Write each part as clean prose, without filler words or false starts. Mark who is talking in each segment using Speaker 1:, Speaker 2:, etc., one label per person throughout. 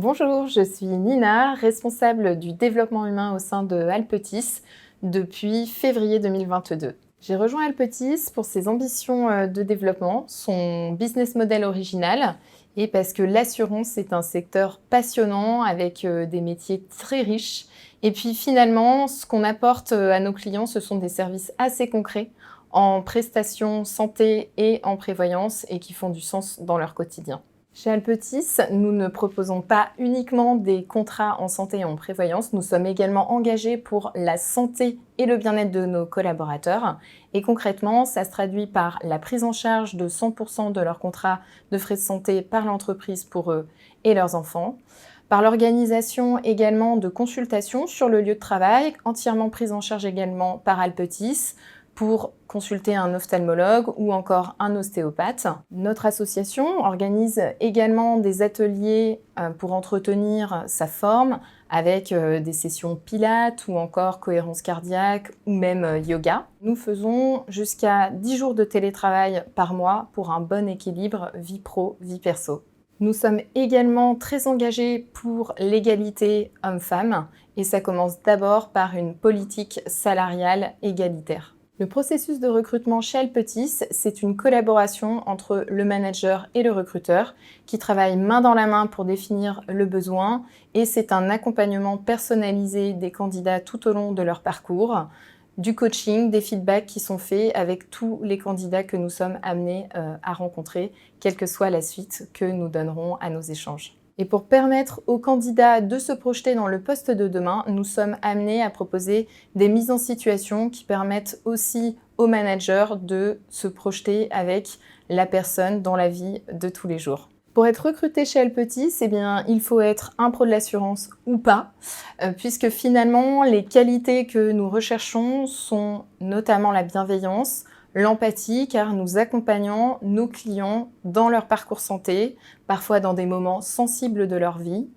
Speaker 1: Bonjour, je suis Nina, responsable du développement humain au sein de Alpetis depuis février 2022. J'ai rejoint Alpetis pour ses ambitions de développement, son business model original et parce que l'assurance est un secteur passionnant avec des métiers très riches. Et puis finalement, ce qu'on apporte à nos clients, ce sont des services assez concrets en prestations santé et en prévoyance et qui font du sens dans leur quotidien. Chez Alpetis, nous ne proposons pas uniquement des contrats en santé et en prévoyance, nous sommes également engagés pour la santé et le bien-être de nos collaborateurs. Et concrètement, ça se traduit par la prise en charge de 100% de leurs contrats de frais de santé par l'entreprise pour eux et leurs enfants, par l'organisation également de consultations sur le lieu de travail, entièrement prise en charge également par Alpetis, pour consulter un ophtalmologue ou encore un ostéopathe. Notre association organise également des ateliers pour entretenir sa forme avec des sessions pilates ou encore cohérence cardiaque ou même yoga. Nous faisons jusqu'à 10 jours de télétravail par mois pour un bon équilibre vie pro, vie perso. Nous sommes également très engagés pour l'égalité homme-femme et ça commence d'abord par une politique salariale égalitaire. Le processus de recrutement chez Alpetis, c'est une collaboration entre le manager et le recruteur qui travaillent main dans la main pour définir le besoin et c'est un accompagnement personnalisé des candidats tout au long de leur parcours, du coaching, des feedbacks qui sont faits avec tous les candidats que nous sommes amenés à rencontrer, quelle que soit la suite que nous donnerons à nos échanges. Et pour permettre aux candidats de se projeter dans le poste de demain, nous sommes amenés à proposer des mises en situation qui permettent aussi aux managers de se projeter avec la personne dans la vie de tous les jours. Pour être recruté chez Alpetis, il faut être un pro de l'assurance ou pas, puisque finalement, les qualités que nous recherchons sont notamment la bienveillance, l'empathie, car nous accompagnons nos clients dans leur parcours santé, parfois dans des moments sensibles de leur vie,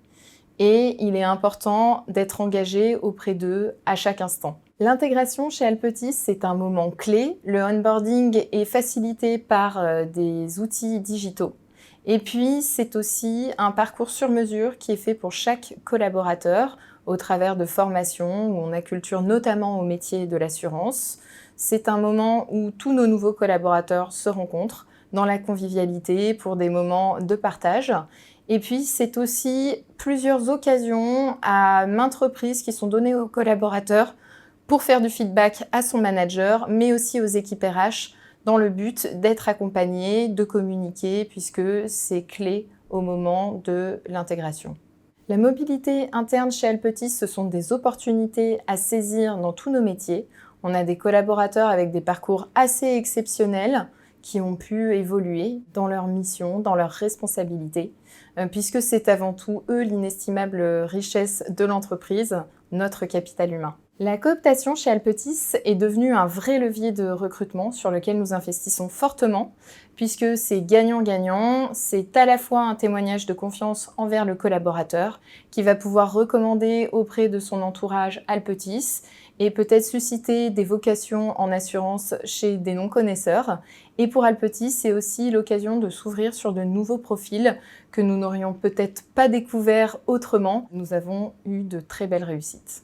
Speaker 1: et il est important d'être engagé auprès d'eux à chaque instant. L'intégration chez Alpetis, c'est un moment clé. Le onboarding est facilité par des outils digitaux. Et puis, c'est aussi un parcours sur mesure qui est fait pour chaque collaborateur au travers de formations où on acculture notamment au métier de l'assurance. C'est un moment où tous nos nouveaux collaborateurs se rencontrent dans la convivialité pour des moments de partage. Et puis, c'est aussi plusieurs occasions à maintes reprises qui sont données aux collaborateurs pour faire du feedback à son manager, mais aussi aux équipes RH, dans le but d'être accompagné, de communiquer, puisque c'est clé au moment de l'intégration. La mobilité interne chez Alpetis, ce sont des opportunités à saisir dans tous nos métiers. On a des collaborateurs avec des parcours assez exceptionnels qui ont pu évoluer dans leur mission, dans leurs responsabilités, puisque c'est avant tout eux l'inestimable richesse de l'entreprise, notre capital humain. La cooptation chez Alpetis est devenue un vrai levier de recrutement sur lequel nous investissons fortement, puisque c'est gagnant-gagnant, c'est à la fois un témoignage de confiance envers le collaborateur qui va pouvoir recommander auprès de son entourage Alpetis et peut-être susciter des vocations en assurance chez des non-connaisseurs. Et pour Alpetis, c'est aussi l'occasion de s'ouvrir sur de nouveaux profils que nous n'aurions peut-être pas découverts autrement. Nous avons eu de très belles réussites.